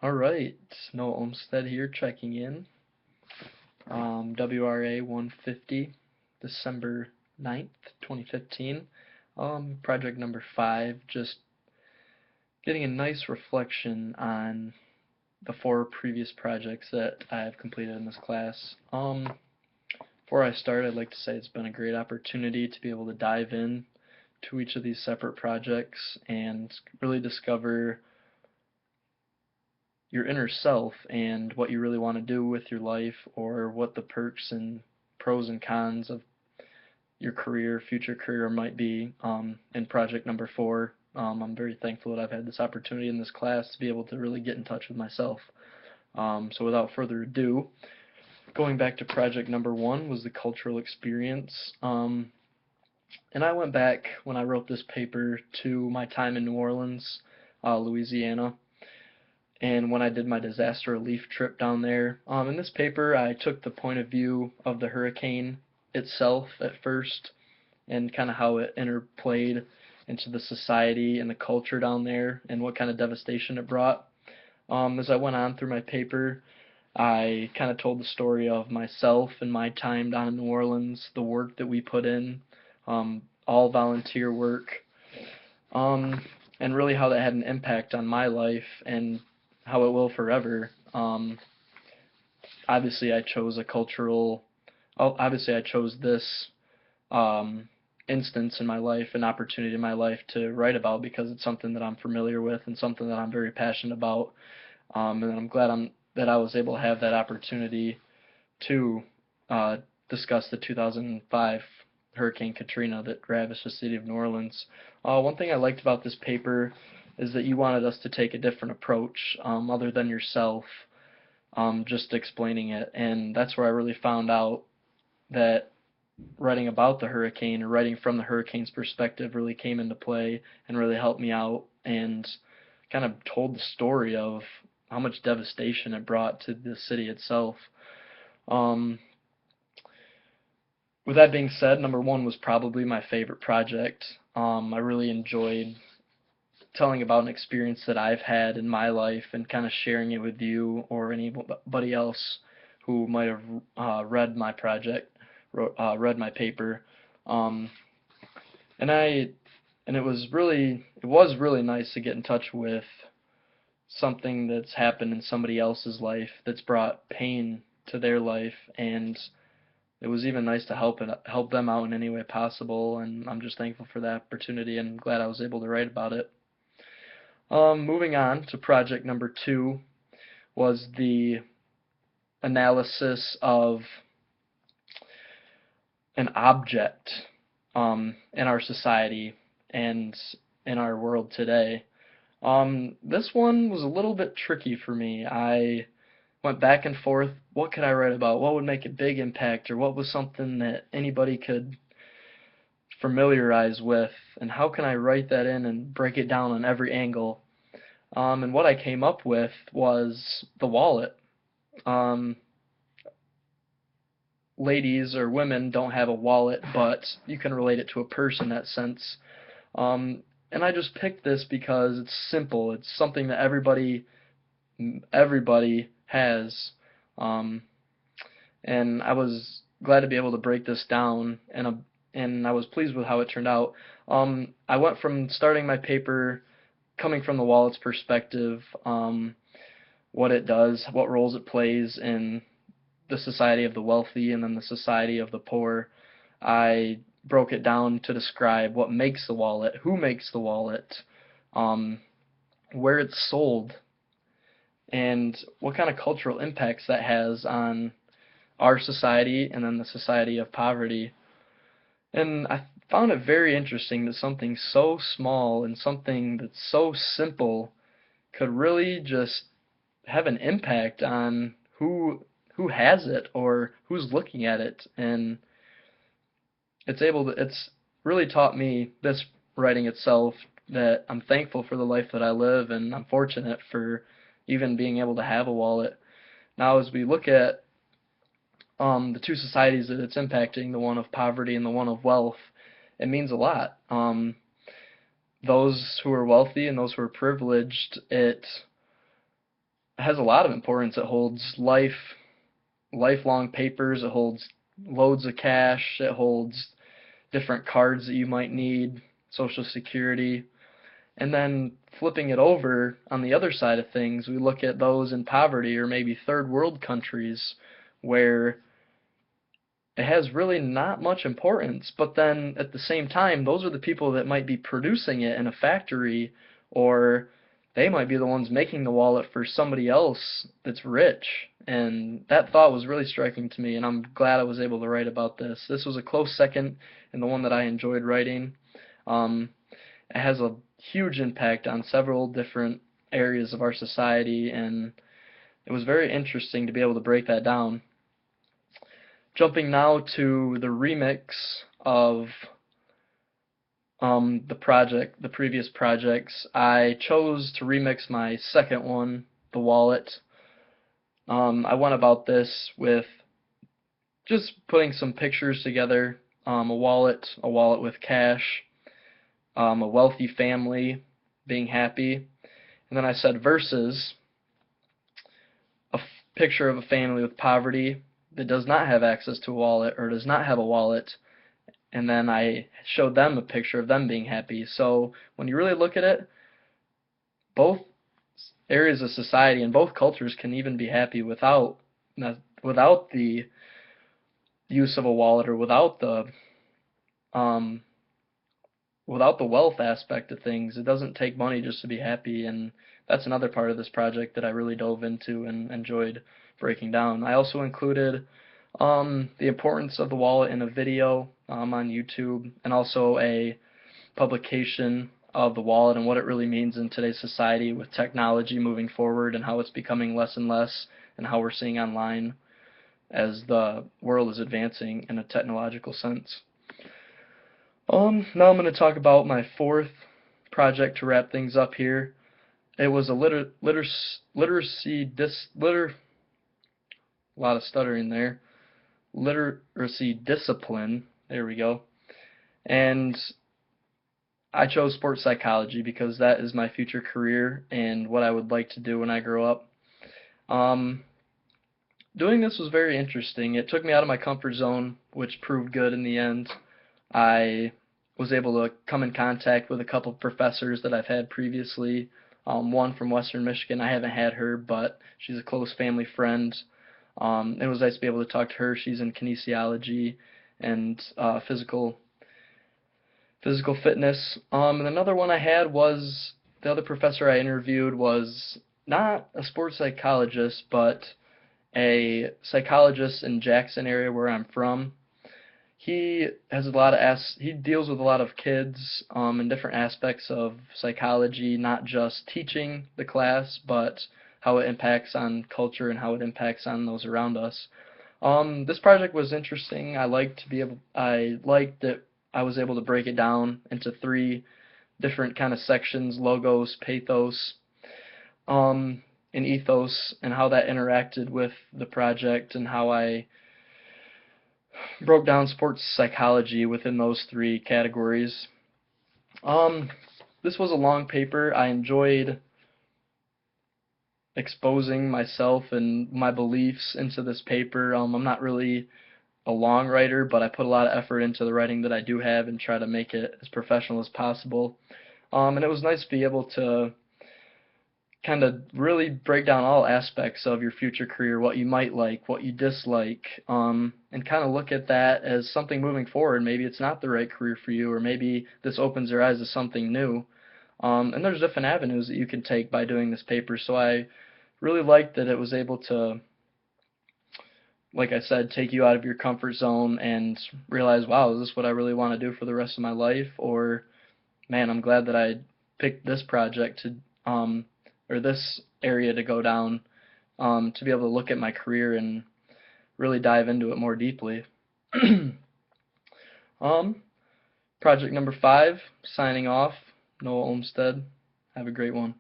Alright, Noah Olmstead here checking in. WRA 150, December 9th, 2015. Project number 5, just getting a nice reflection on the 4 previous projects that I have completed in this class. Before I start, I'd like to say it's been a great opportunity to be able to dive in to each of these separate projects and really discover your inner self and what you really want to do with your life, or what the perks and pros and cons of your career, future career might be. In project number 4, I'm very thankful that I've had this opportunity in this class to be able to really get in touch with myself. So without further ado, going back to project number 1 was the cultural experience. And I went back when I wrote this paper to my time in New Orleans, Louisiana, and when I did my disaster relief trip down there. In this paper, I took the point of view of the hurricane itself at first, and kind of how it interplayed into the society and the culture down there, and what kind of devastation it brought. As I went on through my paper, I kind of told the story of myself and my time down in New Orleans, the work that we put in, all volunteer work, and really how that had an impact on my life and how it will forever. Obviously, I chose a cultural. Obviously, I chose this instance in my life, an opportunity in my life to write about, because it's something that I'm familiar with and something that I'm very passionate about. And I'm glad that I was able to have that opportunity to discuss the 2005 Hurricane Katrina that ravaged the city of New Orleans. One thing I liked about this paper is that you wanted us to take a different approach, other than yourself, just explaining it. And that's where I really found out that writing about the hurricane, or writing from the hurricane's perspective, really came into play and really helped me out, and kind of told the story of how much devastation it brought to the city itself. Um, with that being said, number 1 was probably my favorite project. I really enjoyed telling about an experience that I've had in my life and kind of sharing it with you or anybody else who might have read my project, read my paper. Um, and I and it was really nice to get in touch with something that's happened in somebody else's life that's brought pain to their life, and it was even nice to help them out in any way possible, and I'm just thankful for that opportunity and glad I was able to write about it. Moving on to project number 2 was the analysis of an object in our society and in our world today. This one was a little bit tricky for me. I went back and forth. What could I write about? What would make a big impact, or what was something that anybody could familiarize with, and how can I write that in and break it down on every angle? And what I came up with was the wallet. Um, Ladies or women don't have a wallet, but you can relate it to a purse in that sense. Um, and I just picked this because it's simple. It's something that everybody has. Um, and I was glad to be able to break this down, and I was pleased with how it turned out. I went from starting my paper coming from the wallet's perspective, what it does, what roles it plays in the society of the wealthy and then the society of the poor. I broke it down to describe what makes the wallet, who makes the wallet, um, where it's sold, and what kind of cultural impacts that has on our society and then the society of poverty. And I found it very interesting that something so small and something that's so simple could really just have an impact on who has it or who's looking at it. And it's really taught me, this writing itself, that I'm thankful for the life that I live, and I'm fortunate for even being able to have a wallet. Now, as we look at the two societies that it's impacting, the one of poverty and the one of wealth, it means a lot. Those who are wealthy and those who are privileged, it has a lot of importance. It holds lifelong papers. It holds loads of cash. It holds different cards that you might need, Social Security. And then flipping it over on the other side of things, we look at those in poverty or maybe third world countries where it has really not much importance, but then at the same time, those are the people that might be producing it in a factory, or they might be the ones making the wallet for somebody else that's rich. And that thought was really striking to me, and I'm glad I was able to write about this. This was a close second and the one that I enjoyed writing. It has a huge impact on several different areas of our society, and it was very interesting to be able to break that down. Jumping now to the remix of the previous projects, I chose to remix my second one, the wallet. I went about this with just putting some pictures together, a wallet with cash, a wealthy family being happy, and then I said versus a picture of a family with poverty that does not have access to a wallet or does not have a wallet, and then I showed them a picture of them being happy. So when you really look at it, both areas of society and both cultures can even be happy without the use of a wallet or um, without the wealth aspect of things. It doesn't take money just to be happy, and that's another part of this project that I really dove into and enjoyed breaking down. I also included the importance of the wallet in a video on YouTube, and also a publication of the wallet and what it really means in today's society with technology moving forward and how it's becoming less and less, and how we're seeing online as the world is advancing in a technological sense. Now I'm going to talk about my fourth project to wrap things up here. It was a a lot of stuttering there. Literacy discipline. There we go. And I chose sports psychology because that is my future career and what I would like to do when I grow up. Doing this was very interesting. It took me out of my comfort zone, which proved good in the end. I was able to come in contact with a couple of professors that I've had previously. One from Western Michigan. I haven't had her, but she's a close family friend. It was nice to be able to talk to her. She's in kinesiology and physical fitness. And another one I had was the other professor I interviewed was not a sports psychologist, but a psychologist in Jackson area where I'm from. He has he deals with a lot of kids in different aspects of psychology, not just teaching the class, but how it impacts on culture and how it impacts on those around us. This project was interesting. I liked that I was able to break it down into three different kind of sections: logos, pathos, and ethos, and how that interacted with the project, and how I broke down sports psychology within those three categories. This was a long paper. I enjoyed exposing myself and my beliefs into this paper. I'm not really a long writer, but I put a lot of effort into the writing that I do have and try to make it as professional as possible. And it was nice to be able to kind of really break down all aspects of your future career, what you might like, what you dislike, and kind of look at that as something moving forward. Maybe it's not the right career for you, or maybe this opens your eyes to something new. And there's different avenues that you can take by doing this paper, so I really liked that it was able to, like I said, take you out of your comfort zone and realize, wow, is this what I really want to do for the rest of my life? Or, man, I'm glad that I picked this project to, or this area to go down, to be able to look at my career and really dive into it more deeply. Project number 5, signing off. Noah Olmstead. Have a great one.